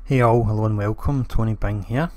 Hey all, hello and welcome, Tony Bing here.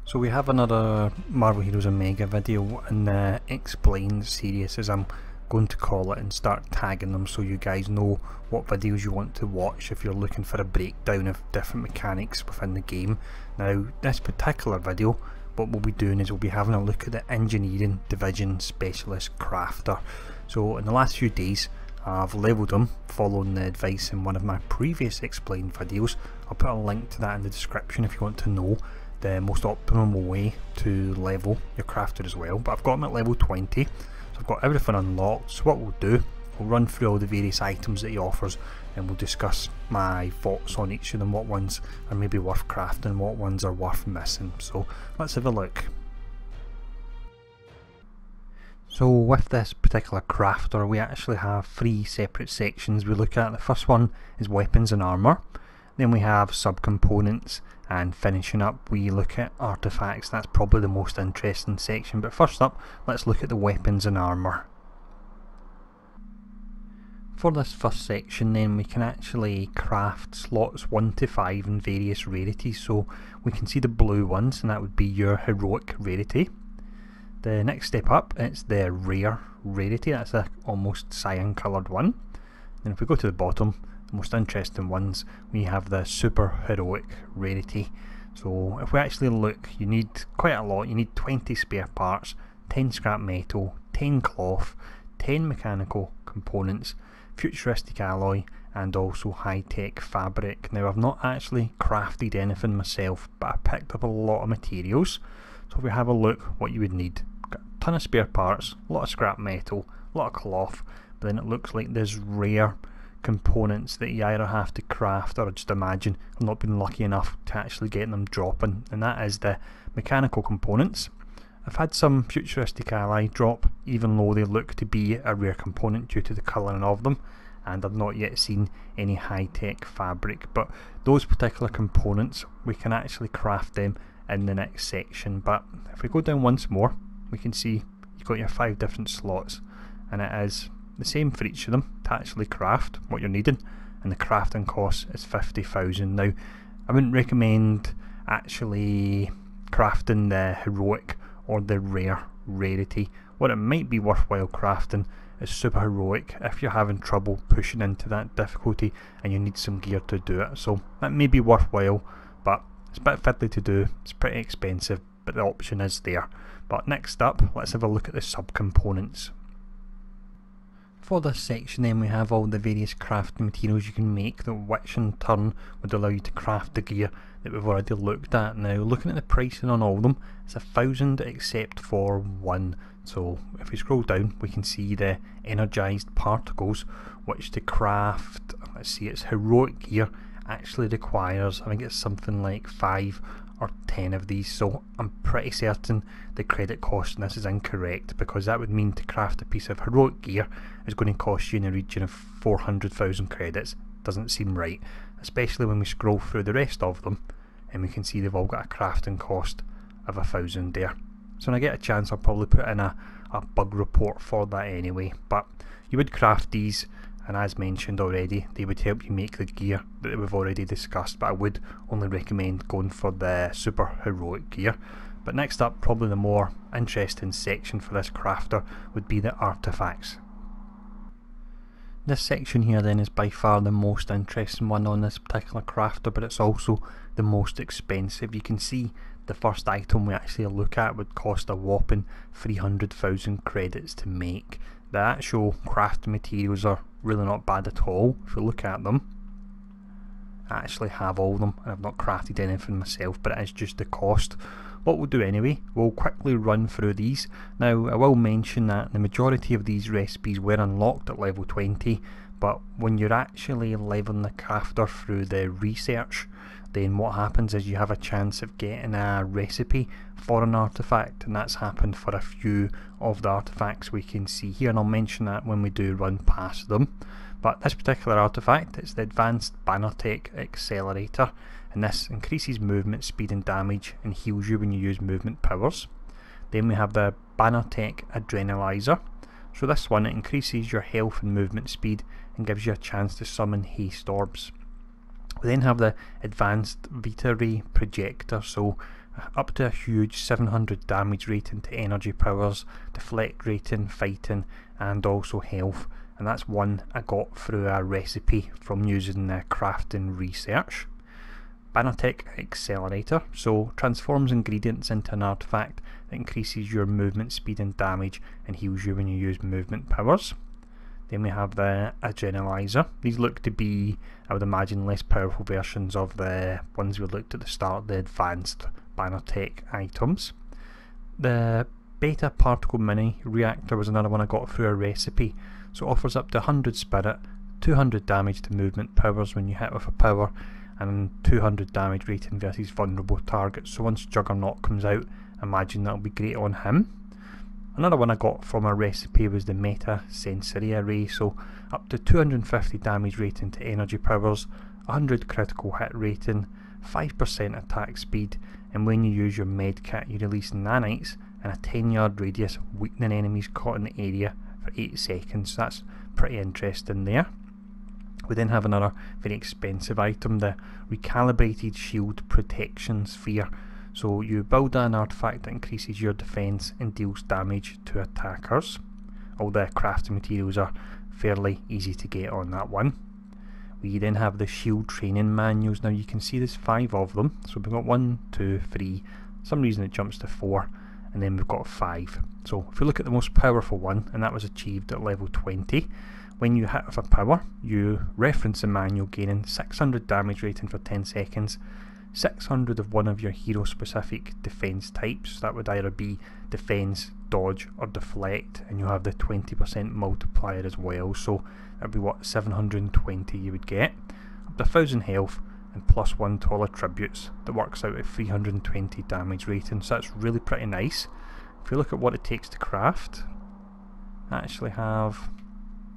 So we have another Marvel Heroes Omega video in the Explain series, as I'm going to call it, and start tagging them so you guys know what videos you want to watch if you're looking for a breakdown of different mechanics within the game. Now this particular video, what we'll be doing is we'll be having a look at the Engineering Division Specialist Crafter. So in the last few days I've levelled them following the advice in one of my previous Explain videos. I'll put a link to that in the description if you want to know the most optimal way to level your crafter as well. But I've got them at level 20, so I've got everything unlocked. So what we'll do, we'll run through all the various items that he offers and we'll discuss my thoughts on each of them, what ones are maybe worth crafting, what ones are worth missing. So let's have a look. So with this particular crafter we actually have three separate sections we look at. The first one is weapons and armour, then we have subcomponents, and finishing up we look at artifacts. That's probably the most interesting section, but first up let's look at the weapons and armour. For this first section then we can actually craft slots 1 to 5 in various rarities. So we can see the blue ones, and that would be your heroic rarity. The next step up, it's the rare rarity, that's a almost cyan coloured one. Then if we go to the bottom, the most interesting ones, we have the super heroic rarity. So if we actually look, you need quite a lot. You need 20 spare parts, 10 scrap metal, 10 cloth, 10 mechanical components, futuristic alloy, and also high-tech fabric. Now I've not actually crafted anything myself, but I picked up a lot of materials. So if we have a look what you would need, got a ton of spare parts, a lot of scrap metal, a lot of cloth, but then it looks like there's rare components that you either have to craft, or just imagine I've not been lucky enough to actually get them dropping, and that is the mechanical components. I've had some futuristic alloy drop even though they look to be a rare component due to the colouring of them, and I've not yet seen any high-tech fabric, but those particular components we can actually craft them in the next section. But if we go down once more we can see you've got your 5 different slots, and it is the same for each of them to actually craft what you're needing, and the crafting cost is 50,000. Now I wouldn't recommend actually crafting the heroic or the rare rarity. What it might be worthwhile crafting is super heroic if you're having trouble pushing into that difficulty and you need some gear to do it. So that may be worthwhile, but it's a bit fiddly to do, it's pretty expensive, but the option is there. But next up, let's have a look at the subcomponents. For this section then we have all the various crafting materials you can make, that which in turn would allow you to craft the gear that we've already looked at. Now looking at the pricing on all of them, it's 1,000 except for one. So if we scroll down we can see the energised particles, which to craft, let's see, it's heroic gear, actually requires, I think it's something like 5 or 10 of these. So I'm pretty certain the credit cost in this is incorrect, because that would mean to craft a piece of heroic gear is going to cost you in the region of 400,000 credits. Doesn't seem right, especially when we scroll through the rest of them and we can see they've all got a crafting cost of 1,000 there. So when I get a chance I'll probably put in a bug report for that anyway. But you would craft these, and as mentioned already, they would help you make the gear that we've already discussed, but I would only recommend going for the super heroic gear. But next up, probably the more interesting section for this crafter would be the artifacts. This section here then is by far the most interesting one on this particular crafter, but it's also the most expensive. You can see the first item we actually look at would cost a whopping 300,000 credits to make. The actual crafting materials are really not bad at all. If you look at them, I actually have all of them and I've not crafted anything myself, but it is just the cost. What we'll do anyway, we'll quickly run through these. Now I will mention that the majority of these recipes were unlocked at level 20, but when you're actually leveling the crafter through the research, then what happens is you have a chance of getting a recipe for an artifact, and that's happened for a few of the artifacts we can see here, and I'll mention that when we do run past them. But this particular artifact, it's the Advanced Bannertech Accelerator, and this increases movement speed and damage and heals you when you use movement powers. Then we have the Bannertech Adrenalizer. So this one, it increases your health and movement speed and gives you a chance to summon haste orbs. We then have the advanced Vita Ray projector, so up to a huge 700 damage rating to energy powers, deflect rating, fighting and also health, and that's one I got through a recipe from using the crafting research. Banatech Accelerator, so transforms ingredients into an artifact that increases your movement speed and damage and heals you when you use movement powers. Then we have the Adrenalizer. These look to be, I would imagine, less powerful versions of the ones we looked at the start, the advanced Banatech items. The Beta Particle Mini Reactor was another one I got through a recipe, so offers up to 100 spirit, 200 damage to movement powers when you hit with a power, and 200 damage rating versus vulnerable targets. So once Juggernaut comes out, I imagine that'll be great on him. Another one I got from a recipe was the Meta Sensory Array, so up to 250 damage rating to energy powers, 100 critical hit rating, 5% attack speed, and when you use your med kit you release nanites in a 10-yard radius, weakening enemies caught in the area for 8 seconds. So that's pretty interesting there. We then have another very expensive item, the Recalibrated Shield Protection Sphere. So you build an artifact that increases your defense and deals damage to attackers. All the crafting materials are fairly easy to get on that one. We then have the shield training manuals. Now you can see there's 5 of them. So we've got 1, 2, 3, for some reason it jumps to 4, and then we've got 5. So if we look at the most powerful one, and that was achieved at level 20, when you hit with a power, you reference the manual gaining 600 damage rating for 10 seconds, 600 of one of your hero specific defense types. That would either be defense, dodge or deflect, and you have the 20% multiplier as well, so that'd be what, 720 you would get, up to 1000 health and +1 to all attributes. That works out at 320 damage rating, so that's really pretty nice. If you look at what it takes to craft, I actually have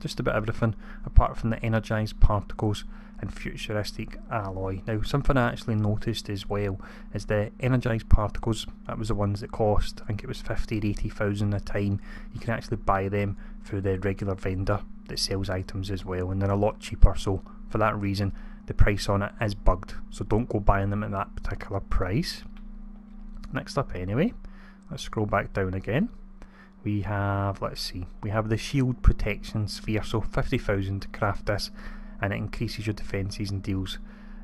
just about everything apart from the energized particles and futuristic alloy. Now something I actually noticed as well is the energized particles. That was the ones that cost, I think it was 50 or 80,000 a time. You can actually buy them through the regular vendor that sells items as well, and they're a lot cheaper, so for that reason the price on it is bugged, so don't go buying them at that particular price. Next up anyway, let's scroll back down again. We have, let's see, we have the shield protection sphere, so 50,000 to craft this, and it increases your defences and deals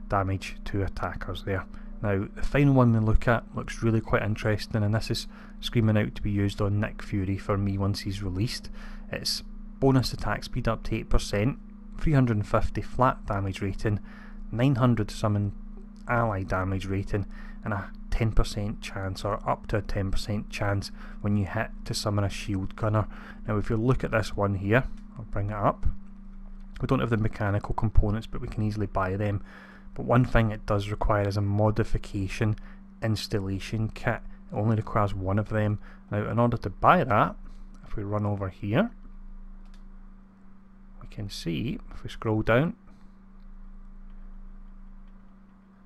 damage to attackers there. Now the final one we look at looks really quite interesting, and this is screaming out to be used on Nick Fury for me once he's released. It's bonus attack speed up to 8%, 350 flat damage rating, 900 summon ally damage rating, and a 10% chance, or up to a 10% chance when you hit to summon a shield gunner. Now if you look at this one here, I'll bring it up. We don't have the mechanical components, but we can easily buy them. But one thing it does require is a modification installation kit. It only requires one of them. Now in order to buy that, if we run over here, we can see, if we scroll down,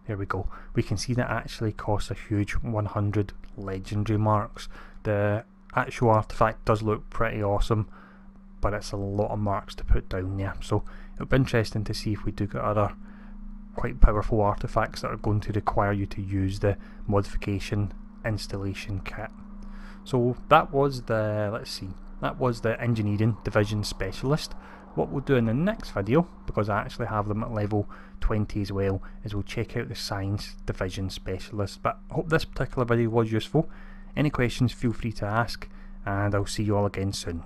there we go, we can see that actually costs a huge 100 legendary marks. The actual artifact does look pretty awesome, but it's a lot of marks to put down there, so it'll be interesting to see if we do get other quite powerful artifacts that are going to require you to use the modification installation kit. So that was the, let's see, that was the engineering division specialist. What we'll do in the next video, because I actually have them at level 20 as well, is we'll check out the science division specialist. But I hope this particular video was useful. Any questions, feel free to ask, and I'll see you all again soon.